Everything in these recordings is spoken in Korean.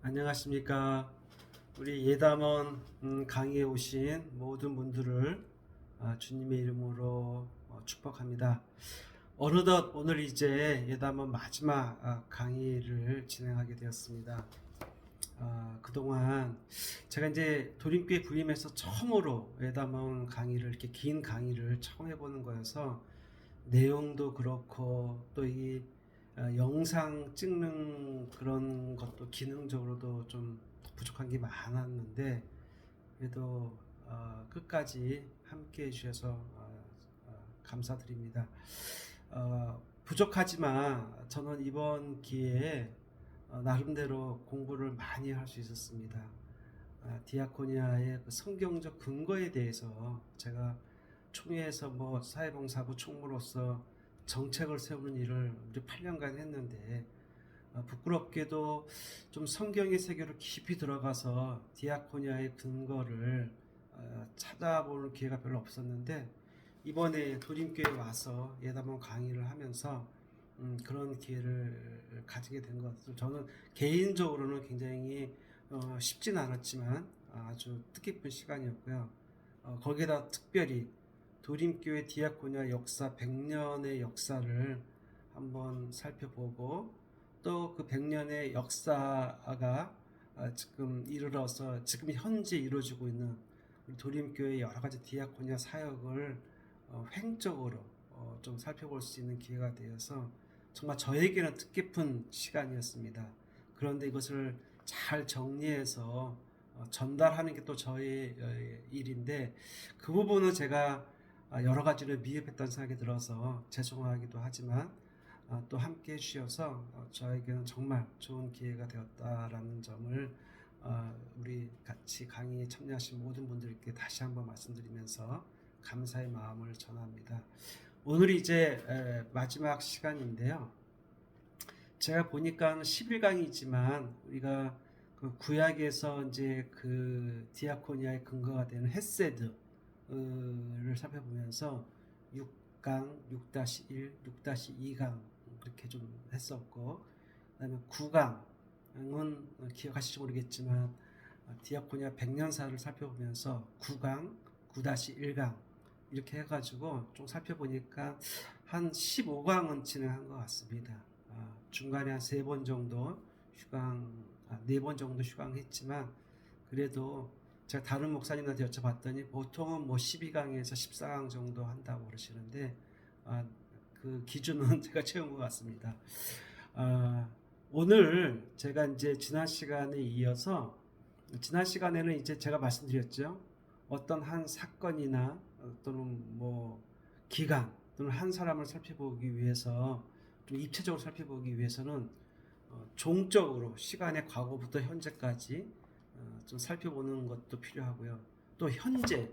안녕하십니까. 우리 예담원 강의에 오신 모든 분들을 주님의 이름으로 축복합니다. 어느덧 오늘 이제 예담원 마지막 강의를 진행하게 되었습니다. 그동안 제가 이제 도림교회 부임해서 처음으로 예담원 강의를 이렇게 긴 강의를 처음 해보는 거여서 내용도 그렇고 또 이 영상 찍는 그런 것도 기능적으로도 좀 부족한 게 많았는데 그래도 끝까지 함께 해주셔서 감사드립니다. 부족하지만 저는 이번 기회에 나름대로 공부를 많이 할 수 있었습니다. 디아코니아의 그 성경적 근거에 대해서 제가 총회에서 뭐 사회봉사부 총무로서 정책을 세우는 일을 우리 8년간 했는데 부끄럽게도 좀 성경의 세계로 깊이 들어가서 디아코니아의 근거를 찾아보는 기회가 별로 없었는데 이번에 도림교회에 와서 예담원 강의를 하면서 그런 기회를 가지게 된 것을 저는 개인적으로는 굉장히 쉽진 않았지만 아주 뜻깊은 시간이었고요. 거기에다 특별히 도림교회 디아코니아 역사 100년의 역사를 한번 살펴보고 또 그 100년의 역사가 지금 이르러서 지금 현재 이루어지고 있는 도림교회 여러 가지 디아코니아 사역을 횡적으로 좀 살펴볼 수 있는 기회가 되어서 정말 저에게는 뜻깊은 시간이었습니다. 그런데 이것을 잘 정리해서 전달하는 게 또 저의 일인데 그 부분은 제가 여러 가지로 미흡했던 생각이 들어서 죄송하기도 하지만 또 함께 해주셔서 저에게는 정말 좋은 기회가 되었다라는 점을 우리 같이 강의에 참여하신 모든 분들께 다시 한번 말씀드리면서 감사의 마음을 전합니다. 오늘이 이제 마지막 시간인데요. 제가 보니까 11강이지만 우리가 그 구약에서 이제 그 디아코니아의 근거가 되는 헤세드를 살펴보면서 6강, 6-1, 6-2강 그렇게 좀 했었고 그다음에 9강은 기억하실지 모르겠지만 디아코니아 100년사를 살펴보면서 9강, 9-1강 이렇게 해가지고 좀 살펴보니까 한 15강은 진행한 것 같습니다. 중간에 한 3번 정도 휴강, 4번 정도 휴강했지만 그래도 제가 다른 목사님한테 여쭤봤더니 보통은 뭐 12강에서 14강 정도 한다고 그러시는데 그 기준은 제가 채운 것 같습니다. 오늘 제가 이제 지난 시간에 이어서 지난 시간에는 이제 제가 말씀드렸죠. 어떤 한 사건이나 또는 뭐 기간 또는 한 사람을 살펴보기 위해서 좀 입체적으로 살펴보기 위해서는 종적으로 시간의 과거부터 현재까지 좀 살펴보는 것도 필요하고요. 또 현재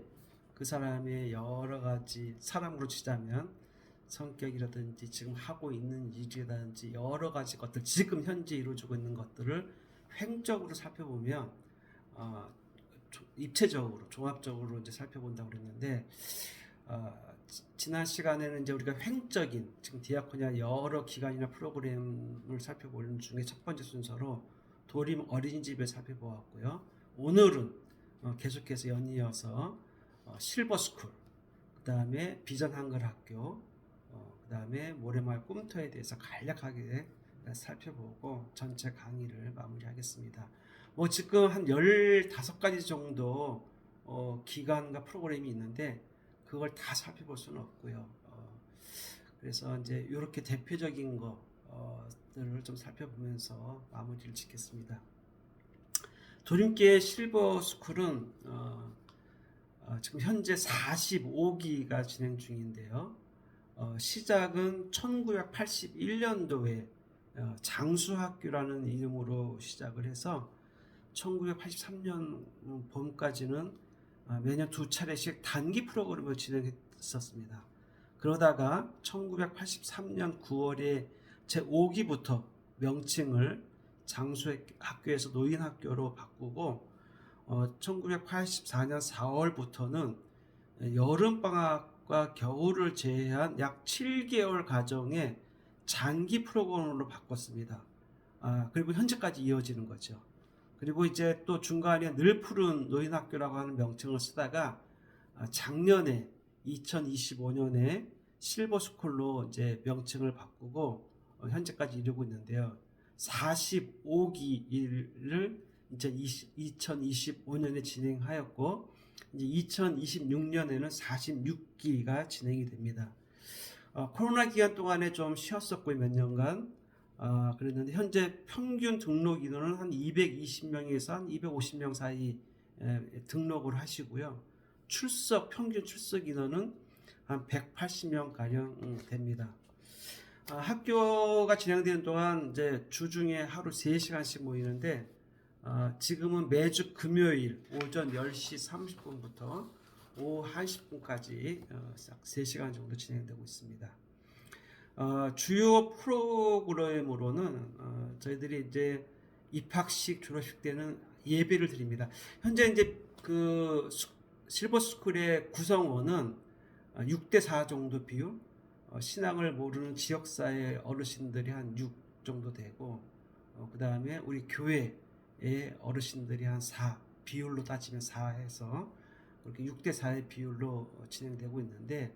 그 사람의 여러 가지 사람으로 치자면 성격이라든지 지금 하고 있는 일이라든지 여러 가지 것들 지금 현재 이루어지고 있는 것들을 횡적으로 살펴보면 입체적으로 종합적으로 이제 살펴본다고 그랬는데 지난 시간에는 이제 우리가 횡적인 지금 디아코니아 여러 기관이나 프로그램을 살펴보는 중에 첫 번째 순서로 도림 어린이집을 살펴보았고요. 오늘은 계속해서 연이어서 실버스쿨, 그 다음에 비전 한글 학교, 그 다음에 모래마을 꿈터에 대해서 간략하게 살펴보고 전체 강의를 마무리하겠습니다. 뭐 지금 한 15가지 정도 기관과 프로그램이 있는데 그걸 다 살펴볼 수는 없고요. 그래서 이제 이렇게 대표적인 것들을 좀 살펴보면서 마무리를 짓겠습니다. 도림교회 실버스쿨은 지금 현재 45기가 진행 중인데요. 시작은 1981년도에 장수학교라는 이름으로 시작을 해서 1983년 봄까지는 매년 2차례씩 단기 프로그램을 진행했었습니다. 그러다가 1983년 9월에 제5기부터 명칭을 장수학교에서 노인학교로 바꾸고 1984년 4월부터는 여름방학과 겨울을 제외한 약 7개월 가정의 장기 프로그램으로 바꿨습니다. 그리고 현재까지 이어지는 거죠. 그리고 이제 또 중간에 늘 푸른 노인학교라고 하는 명칭을 쓰다가 작년에 2025년에 실버스쿨로 이제 명칭을 바꾸고 현재까지 이루고 있는데요. 45기를 이제 2025년에 진행하였고 이제 2026년에는 46기가 진행이 됩니다. 코로나 기간 동안에 좀 쉬었었고요, 몇 년간. 그랬는데 현재 평균 등록 인원은 한 220명에서 한 250명 사이 등록을 하시고요. 평균 출석 인원은 한 180명 가량 됩니다. 학교가 진행되는 동안 이제 주중에 하루 3시간씩 모이는데 지금은 매주 금요일 오전 10시 30분부터 오후 1시까지 약 3시간 정도 진행되고 있습니다. 주요 프로그램으로는 저희들이 이제 입학식, 졸업식 때는 예배를 드립니다. 현재 이제 그 실버스쿨의 구성원은 6대4 정도 비율, 신앙을 모르는 지역사회 어르신들이 한 6 정도 되고, 그 다음에 우리 교회의 어르신들이 한 4, 비율로 따지면 4 해서 그렇게 6대4의 비율로 진행되고 있는데,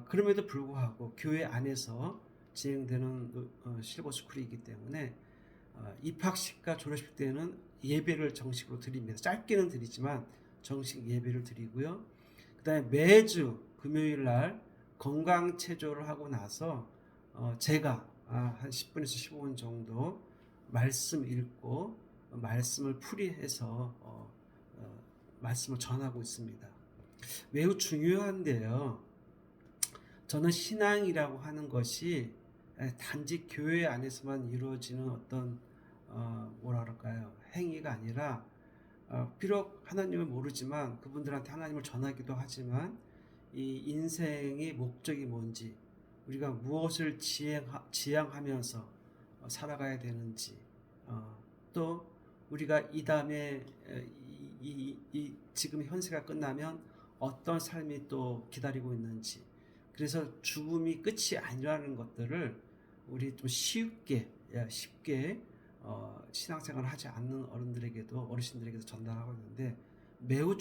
그럼에도 불구하고 교회 안에서 진행되는 실버스쿨이기 때문에 입학식과 졸업식 때는 예배를 정식으로 드립니다. 짧게는 드리지만 정식 예배를 드리고요. 그 다음에 매주 금요일 날 건강체조를 하고 나서 제가 한 10분에서 15분 정도 말씀 읽고 말씀을 풀이해서 말씀을 전하고 있습니다. 매우 중요한데요. 저는 신앙이라고 하는 것이 단지 교회 안에서만 이루어지는 어떤 행위가 아니라 비록 하나님을 모르지만 그분들한테 하나님을 전하기도 하지만 이 인생의 목적이 뭔지, 우리가 무엇을 지향하면서 살아가야 되는지, 또 우리가 이 다음에 지금 현세가 끝나면 어떤 삶이 또 기다리고 있는지, 그래서 죽음이 끝이 아니라는 것들을 우리 좀 쉽게 신앙생활을 하지 않는 어르신들에게도 전달하고 있는데, 매우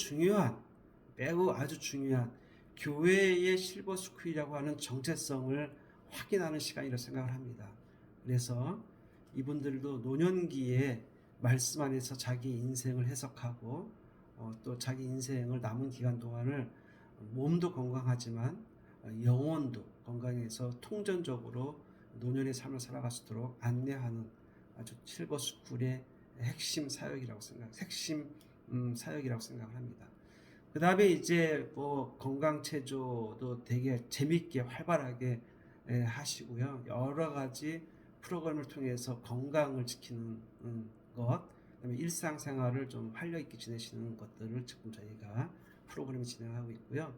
아주 중요한 교회의 실버스쿨이라고 하는 정체성을 확인하는 시간이라고 생각을 합니다. 그래서 이분들도 노년기에 말씀 안에서 자기 인생을 해석하고 또 자기 인생을 남은 기간 동안을 몸도 건강하지만 영혼도 건강해서 통전적으로 노년의 삶을 살아갈 수 있도록 안내하는 아주 실버스쿨의 핵심 사역이라고 생각을 합니다. 그 다음에 이제 건강체조도 되게 재밌게 활발하게 하시고요. 여러 가지 프로그램을 통해서 건강을 지키는 것, 그다음에 일상생활을 좀 활력 있게 지내시는 것들을 지금 저희가 프로그램을 진행하고 있고요.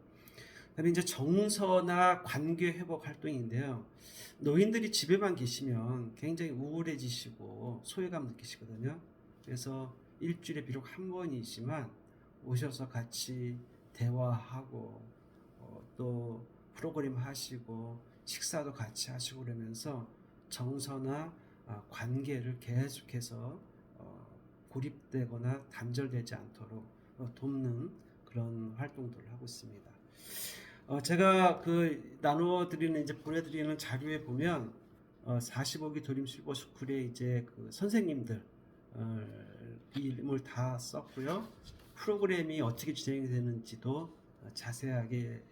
그다음에 이제 정서나 관계 회복 활동인데요. 노인들이 집에만 계시면 굉장히 우울해지시고 소외감 느끼시거든요. 그래서 일주일에 비록 한 번이지만 오셔서 같이 대화하고 또 프로그램 하시고 식사도 같이 하시고 그러면서 정서나 관계를 계속해서 고립되거나 단절되지 않도록 돕는 그런 활동들을 하고 있습니다. 제가 나눠드리는 보내드리는 자료에 보면 45기 도림 실버스쿨의 이제 그 선생님들 이름을 다 썼고요. 프로그램이 어떻게 진행이 되는지도 자세하게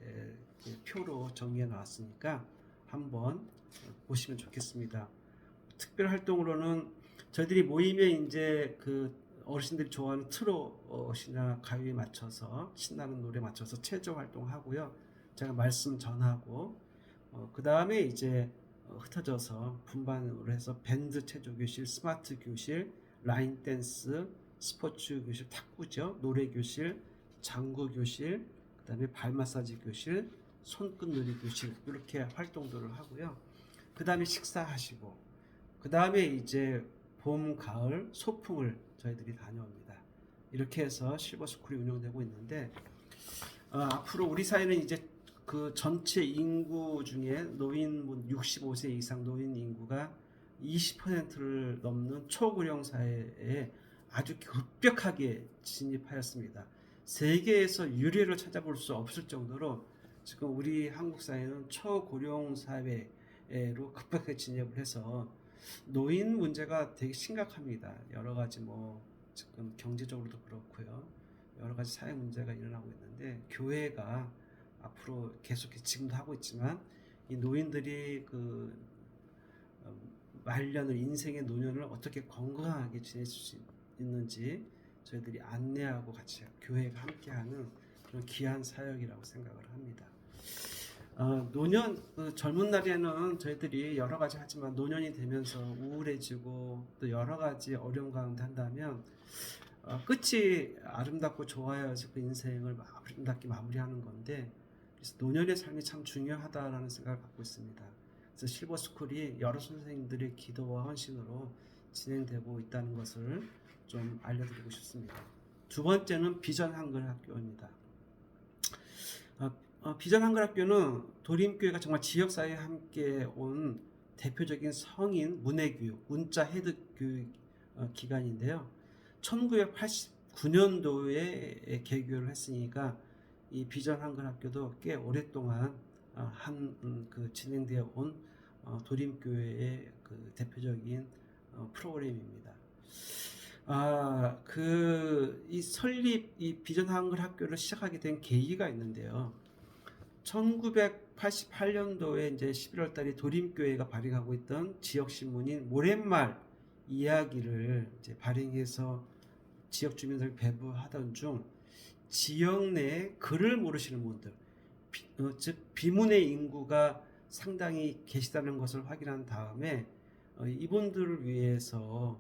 표로 정리해 놨으니까 한번 보시면 좋겠습니다. 특별 활동으로는 저희들이 모임에 이제 그 어르신들이 좋아하는 트롯이나 가요에 맞춰서 신나는 노래 맞춰서 체조 활동하고요. 제가 말씀 전하고 그 다음에 이제 흩어져서 분반으로 해서 밴드 체조 교실, 스마트 교실, 라인 댄스, 스포츠 교실, 탁구죠, 노래 교실, 장구 교실, 그 다음에 발 마사지 교실, 손끝놀이 교실, 이렇게 활동들을 하고요. 그 다음에 식사하시고, 그 다음에 이제 봄, 가을 소풍을 저희들이 다녀옵니다. 이렇게 해서 실버스쿨이 운영되고 있는데, 앞으로 우리 사회는 이제 그 전체 인구 중에 노인분 65세 이상 노인 인구가 20%를 넘는 초고령 사회에 아주 급격하게 진입하였습니다. 세계에서 유례를 찾아볼 수 없을 정도로 지금 우리 한국 사회는 초고령 사회로 급격하게 진입을 해서 노인 문제가 되게 심각합니다. 여러 가지 뭐 지금 경제적으로도 그렇고요. 여러 가지 사회 문제가 일어나고 있는데 교회가 앞으로 계속해서 지금도 하고 있지만 이 노인들이 그 말년을 인생의 노년을 어떻게 건강하게 지낼 수 있는지 저희들이 안내하고 같이 교회가 함께하는 그런 귀한 사역이라고 생각을 합니다. 노년 젊은 날에는 저희들이 여러 가지 하지만 노년이 되면서 우울해지고 또 여러 가지 어려움 가운데 한다면 끝이 아름답고 좋아야지 그 인생을 아름답게 마무리하는 건데 그래서 노년의 삶이 참 중요하다라는 생각을 갖고 있습니다. 그래서 실버스쿨이 여러 선생님들의 기도와 헌신으로 진행되고 있다는 것을 좀 알려드리고 싶습니다. 두 번째는 비전 한글 학교입니다. 비전 한글 학교는 도림교회가 정말 지역사회에 함께 온 대표적인 성인 문해교육, 문자 해득 교육 기관인데요. 1989년도에 개교를 했으니까 이 비전 한글 학교도 꽤 오랫동안 그 진행되어 온 도림교회의 그 대표적인 프로그램입니다. 이 설립 이 비전 한글 학교를 시작하게 된 계기가 있는데요. 1988년도에 이제 11월 달에 도림교회가 발행하고 있던 지역 신문인 모랫말 이야기를 이제 발행해서 지역 주민들 배부하던 중 지역 내에 글을 모르시는 분들, 즉 비문의 인구가 상당히 계시다는 것을 확인한 다음에 이분들을 위해서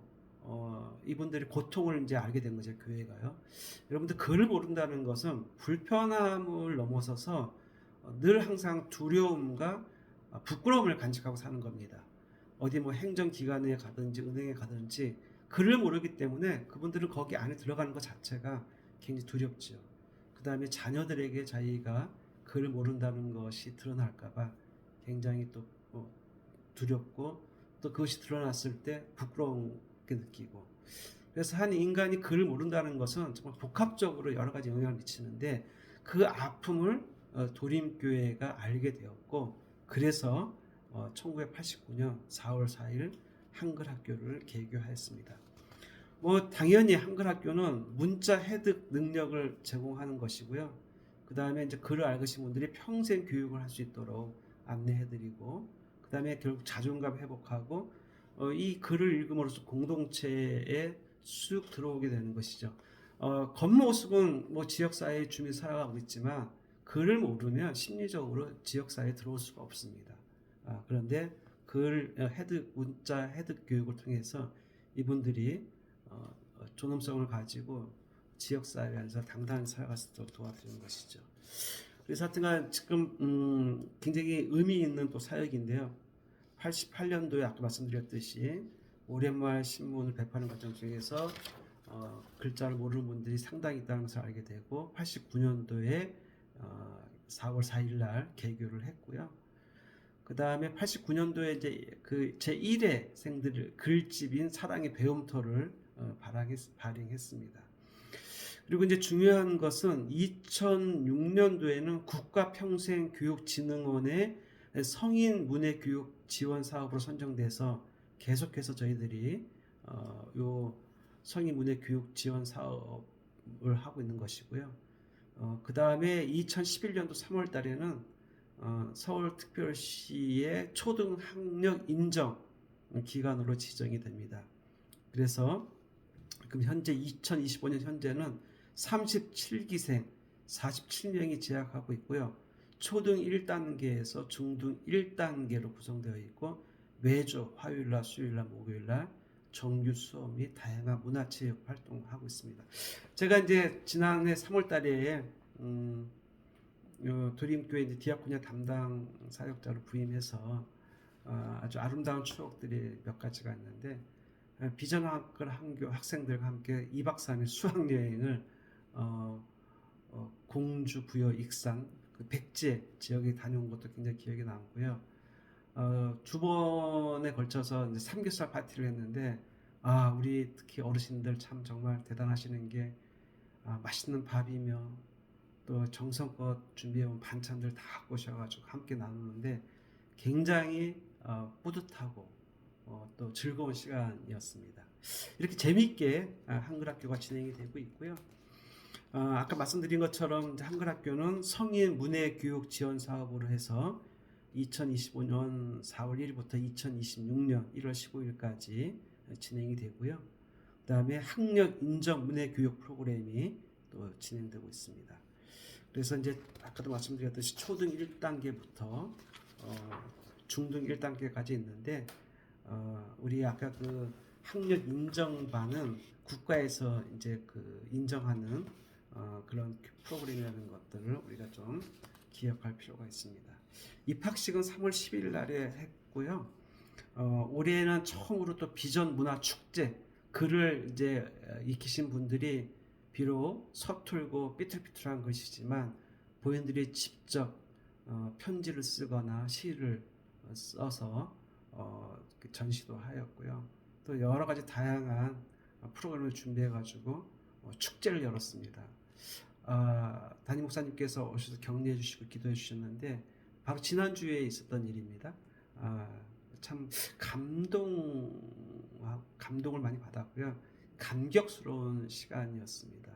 이분들의 고통을 이제 알게 된 거죠. 교회가요. 여러분들 글을 모른다는 것은 불편함을 넘어서서 늘 항상 두려움과 부끄러움을 간직하고 사는 겁니다. 어디 뭐 행정기관에 가든지 은행에 가든지 글을 모르기 때문에 그분들은 거기 안에 들어가는 것 자체가 굉장히 두렵죠. 그 다음에 자녀들에게 자기가 글을 모른다는 것이 드러날까봐 굉장히 또 두렵고 또 그것이 드러났을 때 부끄럽게 느끼고 그래서 한 인간이 글을 모른다는 것은 정말 복합적으로 여러 가지 영향을 미치는데 그 아픔을 도림교회가 알게 되었고 그래서 1989년 4월 4일 한글학교를 개교하였습니다. 뭐 당연히 한글학교는 문자 해득 능력을 제공하는 것이고요. 그 다음에 이제 글을 알으신 분들이 평생 교육을 할 수 있도록 안내해드리고 그 다음에 결국 자존감 회복하고 이 글을 읽음으로써 공동체에 쑥 들어오게 되는 것이죠. 겉모습은 뭐 지역사회의 주민이 살아가고 있지만 글을 모르면 심리적으로 지역사회에 들어올 수가 없습니다. 그런데 글 문자 해득 교육을 통해서 이분들이 존엄성을 가지고 지역사회 안에서 당당히 살아갈 수 있도록 도와드리는 것이죠. 그래서 하여튼간 지금 굉장히 의미 있는 또 사역인데요. 88년도에 아까 말씀드렸듯이 오랜말 신문을 배포하는 과정 중에서 글자를 모르는 분들이 상당히 있다는 것을 알게 되고 89년도에 4월 4일 날 개교를 했고요. 그 다음에 89년도에 이제 그 제1회 생들 글집인 사랑의 배움터를 발행했습니다. 그리고 이제 중요한 것은 2006년도에는 국가평생교육진흥원의 성인 문해교육 지원 사업으로 선정돼서 계속해서 저희들이 요 성인 문해교육 지원 사업을 하고 있는 것이고요. 그 다음에 2011년도 3월 달에는 서울특별시의 초등학력 인정 기관으로 지정이 됩니다. 그래서 그럼 현재 2025년 현재는 37기생 47명이 재학하고 있고요. 초등 1단계에서 중등 1단계로 구성되어 있고 매주 화요일날, 수요일날, 목요일날 정규 수업 및 다양한 문화체육 활동을 하고 있습니다. 제가 이제 지난해 3월달에 도림교회 이제 디아코니아 담당 사역자로 부임해서 아주 아름다운 추억들이 몇 가지가 있는데 비전학교 학생들과 함께 2박 3일 수학여행을 공주, 부여, 익산, 그 백제 지역에 다녀온 것도 굉장히 기억에 남고요. 두 번에 걸쳐서 이제 삼겹살 파티를 했는데 우리 특히 어르신들 참 정말 대단하시는 게 맛있는 밥이며 또 정성껏 준비해온 반찬들 다 갖고 오셔가지고 함께 나누는데 굉장히 뿌듯하고 또 즐거운 시간이었습니다. 이렇게 재미있게 한글학교가 진행이 되고 있고요. 아까 말씀드린 것처럼 한글학교는 성인 문해교육 지원 사업으로 해서 2025년 4월 1일부터 2026년 1월 15일까지 진행이 되고요. 그 다음에 학력 인정 문해교육 프로그램이 또 진행되고 있습니다. 그래서 이제 아까도 말씀드렸듯이 초등 1단계부터 중등 1단계까지 있는데 우리 아까 그 학력 인정반은 국가에서 이제 그 인정하는 그런 프로그램이라는 것들을 우리가 좀 기억할 필요가 있습니다. 입학식은 3월 10일 날에 했고요. 올해는 처음으로 또 비전 문화 축제 글을 이제 익히신 분들이 비록 서툴고 삐뚤삐뚤한 것이지만 본인들이 직접 편지를 쓰거나 시를 써서 전시도 하였고요. 또 여러 가지 다양한 프로그램을 준비해 가지고 축제를 열었습니다. 담임 목사님께서 오셔서 격려해 주시고 기도해 주셨는데 바로 지난주에 있었던 일입니다. 참 감동을 많이 받았고요. 감격스러운 시간이었습니다.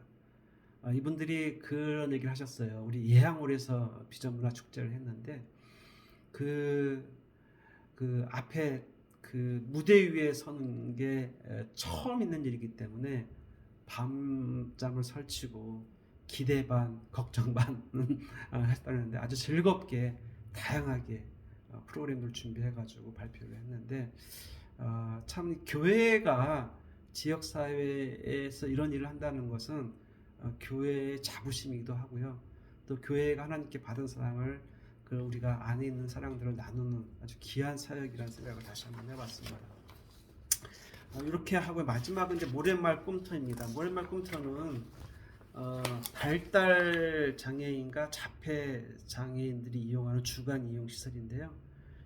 이분들이 그런 얘기를 하셨어요. 우리 예향홀에서 비전문화 축제를 했는데 그 앞에 그 무대 위에 서는 게 처음 있는 일이기 때문에 밤잠을 설치고 기대 반 걱정 반 했다는데 아주 즐겁게 다양하게 프로그램을 준비해가지고 발표를 했는데 참 교회가 지역사회에서 이런 일을 한다는 것은 교회의 자부심이기도 하고요. 또 교회가 하나님께 받은 사랑을 우리가 안에 있는 사랑들을 나누는 아주 귀한 사역이라는 생각을 다시 한번 해봤습니다. 이렇게 하고 마지막은 이제 모래말 꿈터입니다. 모래말 꿈터는 발달 장애인과 자폐 장애인들이 이용하는 주간 이용 시설인데요.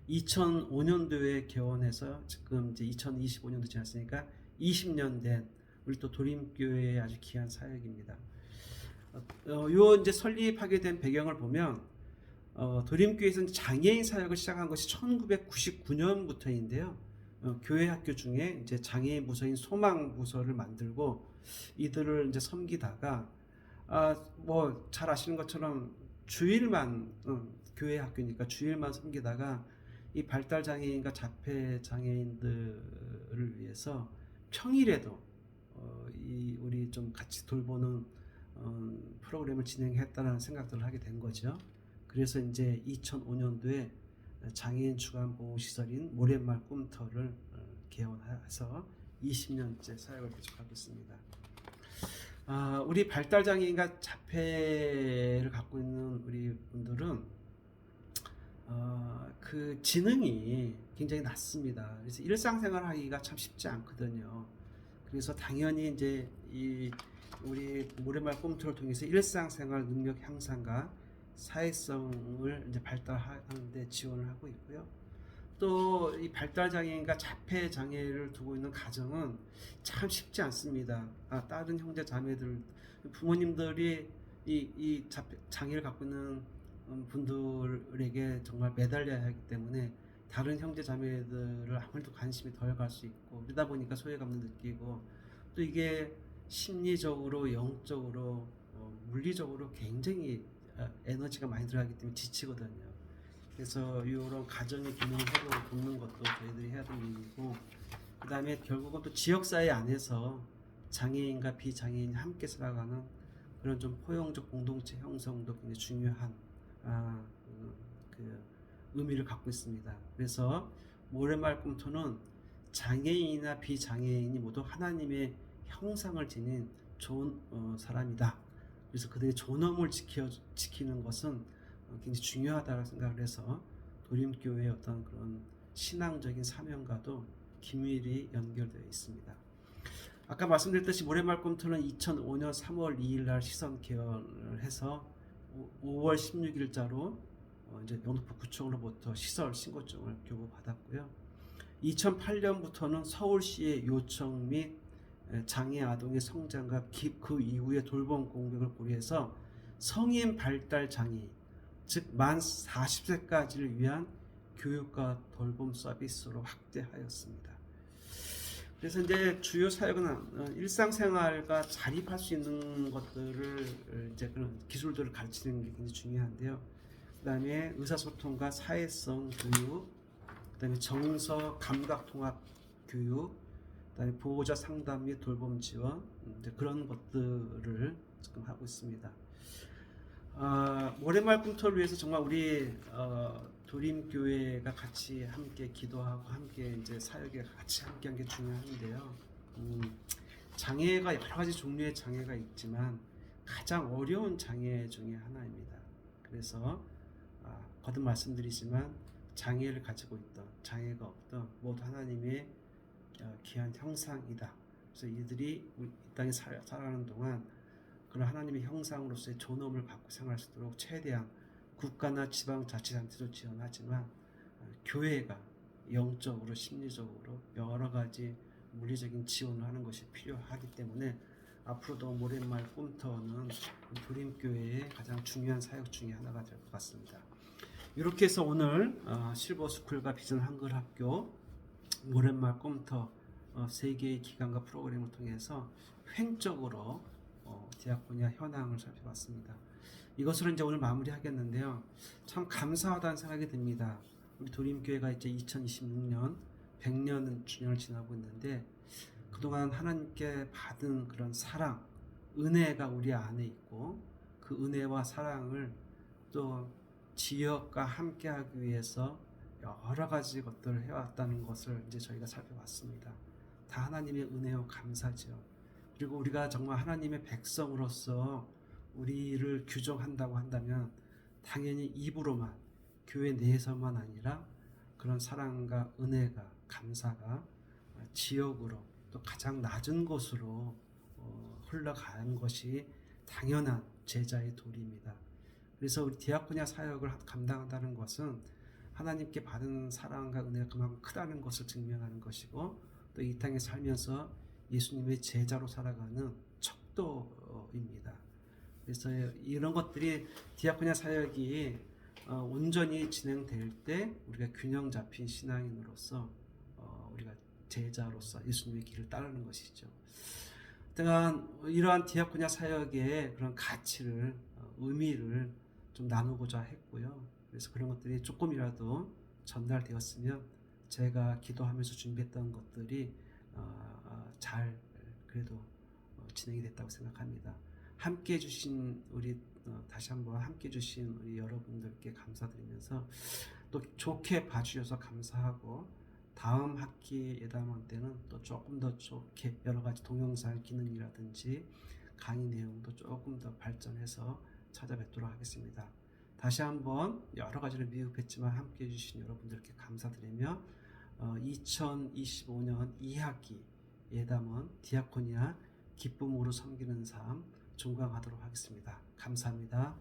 2005년도에 개원해서 지금 이제 2025년도 지났으니까 20년 된 우리 또 도림교회의 아주 귀한 사역입니다. 요 이제 설립하게 된 배경을 보면 도림교회에서는 장애인 사역을 시작한 것이 1999년부터인데요. 교회 학교 중에 이제 장애인 부서인 소망 부서를 만들고 이들을 이제 섬기다가 뭐 잘 아시는 것처럼 주일만 교회 학교니까 주일만 섬기다가 이 발달 장애인과 자폐 장애인들을 위해서 평일에도 우리 좀 같이 돌보는 프로그램을 진행했다는 생각들을 하게 된 거죠. 그래서 이제 2005년도에 장애인 주간 보호 시설인 모래말 꿈터를 개원해서 20년째 사역을 계속하고 있습니다. 우리 발달 장애인과 자폐를 갖고 있는 우리 분들은 그 지능이 굉장히 낮습니다. 그래서 일상생활 하기가 참 쉽지 않거든요. 그래서 당연히 이제 우리 모래말 꿈터를 통해서 일상생활 능력 향상과 사회성을 이제 발달하는 데 지원을 하고 있고요. 또 이 발달 장애인과 자폐 장애를 두고 있는 가정은 참 쉽지 않습니다. 다른 형제 자매들 부모님들이 이 장애를 갖고 있는 분들에게 정말 매달려야 하기 때문에 다른 형제 자매들을 아무래도 관심이 덜 갈 수 있고 그러다 보니까 소외감도 느끼고 또 이게 심리적으로 영적으로 물리적으로 굉장히 에너지가 많이 들어가기 때문에 지치거든요. 그래서 이런 가정의 기능 회복을 돕는 것도 저희들이 해야 될 일이고 그 다음에 결국은 또 지역사회 안에서 장애인과 비장애인이 함께 살아가는 그런 좀 포용적 공동체 형성도 굉장히 중요한 그 의미를 갖고 있습니다. 그래서 모래말 꿈터는 장애인이나 비장애인이 모두 하나님의 형상을 지닌 좋은 사람이다. 그래서 그들의 존엄을 지키는 것은 굉장히 중요하다고 생각을 해서 도림교회의 어떤 그런 신앙적인 사명과도 긴밀히 연결되어 있습니다. 아까 말씀드렸듯이 모래말 꿈터는 2005년 3월 2일 날 시선 개원을 해서 5월 16일자로 이제 영등포 구청으로부터 시설 신고증을 교부받았고요. 2008년부터는 서울시의 요청 및 장애 아동의 성장과 그 이후의 돌봄 공백을 고려해서 성인 발달 장애, 즉 만 40세까지를 위한 교육과 돌봄 서비스로 확대하였습니다. 그래서 이제 주요 사역은 일상생활과 자립할 수 있는 것들을 이제 그런 기술들을 가르치는 게 굉장히 중요한데요. 그다음에 의사소통과 사회성 교육, 그다음에 정서 감각 통합 교육, 그다음에 보호자 상담 및 돌봄 지원, 이제 그런 것들을 지금 하고 있습니다. 모래말 꿈터를 위해서 정말 우리 도림교회가 같이 함께 기도하고 함께 이제 사역에 같이 함께한 게 중요한데요. 장애가 여러 가지 종류의 장애가 있지만 가장 어려운 장애 중에 하나입니다. 그래서 거듭 말씀드리지만 장애를 가지고 있던 장애가 없던 모두 하나님의 귀한 형상이다. 그래서 이들이 이 땅에 살아가는 동안 그런 하나님의 형상으로서의 존엄을 갖고 생활할 수 있도록 최대한 국가나 지방자치단체도 지원하지만 교회가 영적으로 심리적으로 여러 가지 물리적인 지원을 하는 것이 필요하기 때문에 앞으로도 모래말 꿈터는 도림교회의 가장 중요한 사역 중에 하나가 될 것 같습니다. 이렇게 해서 오늘 실버스쿨과 비전 한글학교 모래말 꿈터 3개의 기관과 프로그램을 통해서 횡적으로 디아코니아 현황을 살펴봤습니다. 이것으로 이제 오늘 마무리하겠는데요. 참 감사하다는 생각이 듭니다. 우리 도림교회가 이제 2026년 100년 주년을 지나고 있는데 그동안 하나님께 받은 그런 사랑, 은혜가 우리 안에 있고 그 은혜와 사랑을 또 지역과 함께하기 위해서 여러 가지 것들을 해왔다는 것을 이제 저희가 살펴봤습니다. 다 하나님의 은혜와 감사죠. 그리고 우리가 정말 하나님의 백성으로서 우리를 규정한다고 한다면 당연히 입으로만 교회 내에서만 아니라 그런 사랑과 은혜가 감사가 지역으로 또 가장 낮은 곳으로 흘러가는 것이 당연한 제자의 도리입니다. 그래서 우리 디아코니아 사역을 감당한다는 것은 하나님께 받은 사랑과 은혜가 그만큼 크다는 것을 증명하는 것이고 또 이 땅에 살면서 예수님의 제자로 살아가는 척도입니다. 그래서 이런 것들이 디아코니아 사역이 온전히 진행될 때 우리가 균형 잡힌 신앙인으로서 우리가 제자로서 예수님의 길을 따르는 것이죠. 또한 이러한 디아코니아 사역의 그런 가치를 의미를 좀 나누고자 했고요. 그래서 그런 것들이 조금이라도 전달되었으면 제가 기도하면서 준비했던 것들이 잘 그래도 진행이 됐다고 생각합니다. 함께 해주신 우리 다시 한번 함께 해주신 우리 여러분들께 감사드리면서 또 좋게 봐주셔서 감사하고 다음 학기 예담원 때는 또 조금 더 좋게 여러 가지 동영상 기능이라든지 강의 내용도 조금 더 발전해서 찾아뵙도록 하겠습니다. 다시 한번 여러 가지를 미흡했지만 함께 해주신 여러분들께 감사드리며 2025년 2학기 예담원 디아코니아 기쁨으로 섬기는 삶 종강하도록 하겠습니다. 감사합니다.